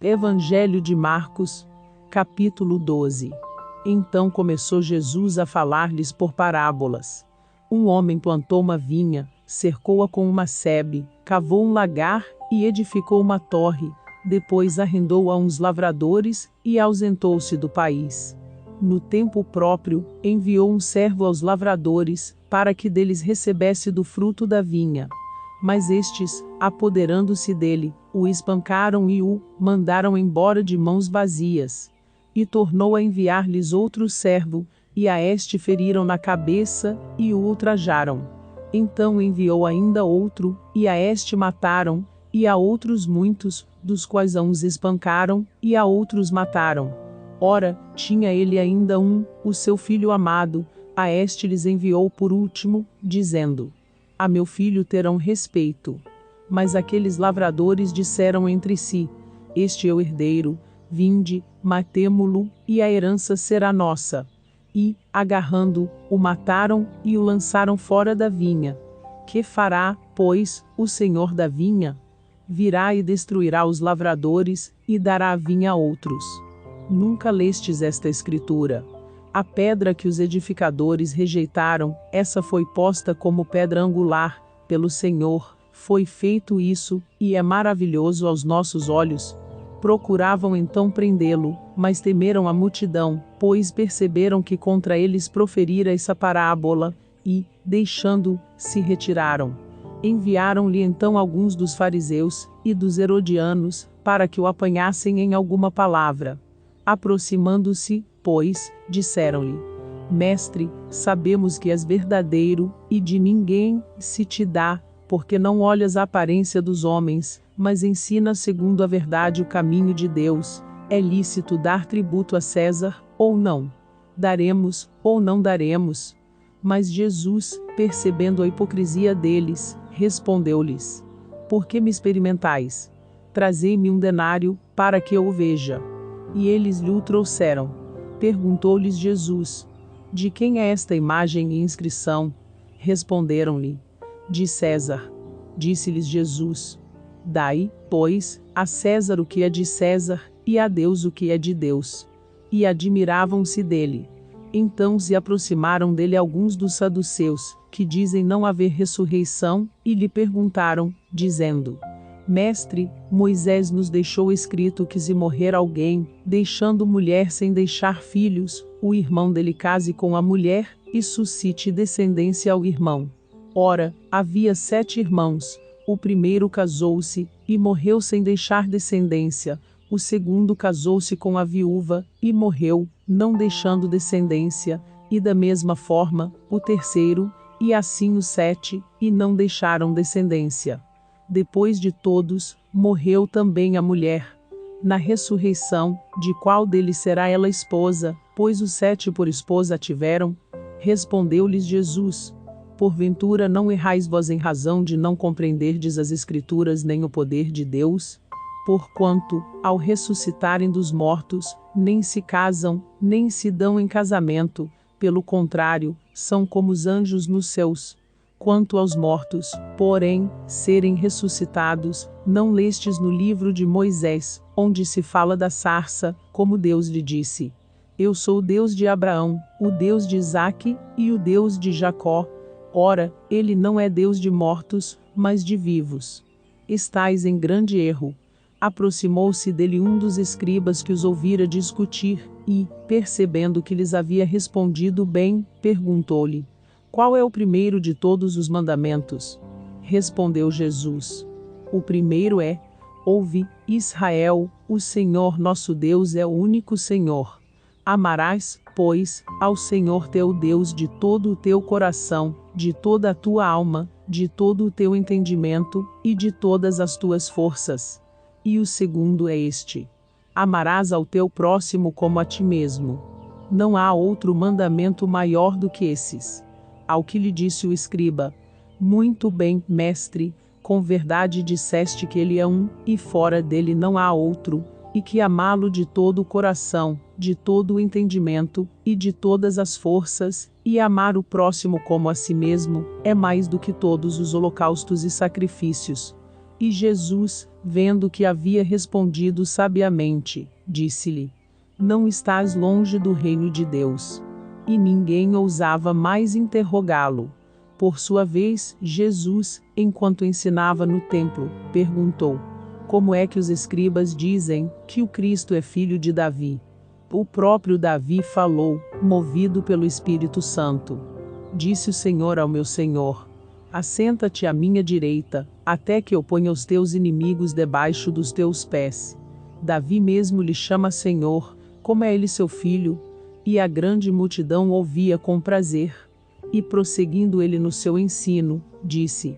Evangelho de Marcos, capítulo 12. Então começou Jesus a falar-lhes por parábolas. Um homem plantou uma vinha, cercou-a com uma sebe, cavou um lagar e edificou uma torre, depois arrendou a uns lavradores e ausentou-se do país. No tempo próprio, enviou um servo aos lavradores, para que deles recebesse do fruto da vinha. Mas estes, apoderando-se dele, o espancaram e o mandaram embora de mãos vazias. E tornou a enviar-lhes outro servo, e a este feriram na cabeça, e o ultrajaram. Então enviou ainda outro, e a este mataram, e a outros muitos, dos quais a uns espancaram, e a outros mataram. Ora, tinha ele ainda o seu filho amado, a este lhes enviou por último, dizendo: A meu filho terão respeito. Mas aqueles lavradores disseram entre si: Este é o herdeiro, vinde, matemo-lo, e a herança será nossa. E, agarrando, o mataram e o lançaram fora da vinha. Que fará, pois, o senhor da vinha? Virá e destruirá os lavradores, e dará a vinha a outros. Nunca lestes esta escritura? A pedra que os edificadores rejeitaram, essa foi posta como pedra angular, pelo Senhor, foi feito isso, e é maravilhoso aos nossos olhos. Procuravam então prendê-lo, mas temeram a multidão, pois perceberam que contra eles proferira essa parábola, e, deixando, se retiraram. Enviaram-lhe então alguns dos fariseus e dos herodianos, para que o apanhassem em alguma palavra. Aproximando-se, pois, disseram-lhe: Mestre, sabemos que és verdadeiro, e de ninguém se te dá, porque não olhas a aparência dos homens, mas ensinas segundo a verdade o caminho de Deus. É lícito dar tributo a César, ou não? Daremos, ou não daremos? Mas Jesus, percebendo a hipocrisia deles, respondeu-lhes: Por que me experimentais? Trazei-me um denário, para que eu o veja. E eles lhe o trouxeram. Perguntou-lhes Jesus: De quem é esta imagem e inscrição? Responderam-lhe: De César. Disse-lhes Jesus: Dai, pois, a César o que é de César, e a Deus o que é de Deus. E admiravam-se dele. Então se aproximaram dele alguns dos saduceus, que dizem não haver ressurreição, e lhe perguntaram, dizendo: Mestre, Moisés nos deixou escrito que se morrer alguém, deixando mulher sem deixar filhos, o irmão dele case com a mulher, e suscite descendência ao irmão. Ora, havia 7 irmãos. O primeiro casou-se, e morreu sem deixar descendência. O segundo casou-se com a viúva, e morreu, não deixando descendência. E da mesma forma, o terceiro, e assim os 7, e não deixaram descendência. Depois de todos, morreu também a mulher. Na ressurreição, de qual deles será ela esposa, pois os 7 por esposa a tiveram? Respondeu-lhes Jesus: Porventura não errais vós em razão de não compreenderdes as Escrituras nem o poder de Deus? Porquanto, ao ressuscitarem dos mortos, nem se casam, nem se dão em casamento, pelo contrário, são como os anjos nos céus. Quanto aos mortos, porém, serem ressuscitados, não lestes no livro de Moisés, onde se fala da sarça, como Deus lhe disse: Eu sou o Deus de Abraão, o Deus de Isaque, e o Deus de Jacó. Ora, ele não é Deus de mortos, mas de vivos. Estais em grande erro. Aproximou-se dele um dos escribas que os ouvira discutir, e, percebendo que lhes havia respondido bem, perguntou-lhe: Qual é o primeiro de todos os mandamentos? Respondeu Jesus: O primeiro é: Ouve, Israel, o Senhor nosso Deus é o único Senhor. Amarás, pois, ao Senhor teu Deus de todo o teu coração, de toda a tua alma, de todo o teu entendimento, e de todas as tuas forças. E o segundo é este: Amarás ao teu próximo como a ti mesmo. Não há outro mandamento maior do que esses. Ao que lhe disse o escriba: Muito bem, mestre, com verdade disseste que ele é um, e fora dele não há outro, e que amá-lo de todo o coração, de todo o entendimento, e de todas as forças, e amar o próximo como a si mesmo, é mais do que todos os holocaustos e sacrifícios. E Jesus, vendo que havia respondido sabiamente, disse-lhe: Não estás longe do reino de Deus. E ninguém ousava mais interrogá-lo. Por sua vez, Jesus, enquanto ensinava no templo, perguntou: Como é que os escribas dizem que o Cristo é filho de Davi? O próprio Davi falou, movido pelo Espírito Santo. Disse o Senhor ao meu Senhor: Assenta-te à minha direita, até que eu ponha os teus inimigos debaixo dos teus pés. Davi mesmo lhe chama Senhor, como é ele seu filho, e a grande multidão ouvia com prazer. E prosseguindo ele no seu ensino, disse: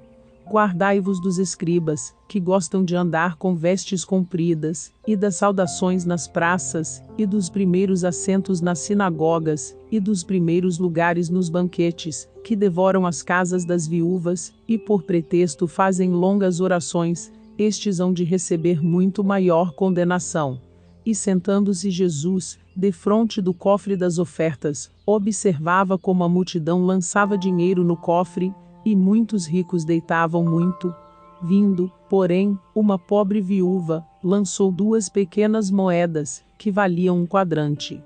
Guardai-vos dos escribas, que gostam de andar com vestes compridas, e das saudações nas praças, e dos primeiros assentos nas sinagogas, e dos primeiros lugares nos banquetes, que devoram as casas das viúvas, e por pretexto fazem longas orações. Estes hão de receber muito maior condenação. E sentando-se Jesus, defronte do cofre das ofertas, observava como a multidão lançava dinheiro no cofre, e muitos ricos deitavam muito. Vindo, porém, uma pobre viúva, lançou 2 pequenas moedas, que valiam 1 quadrante.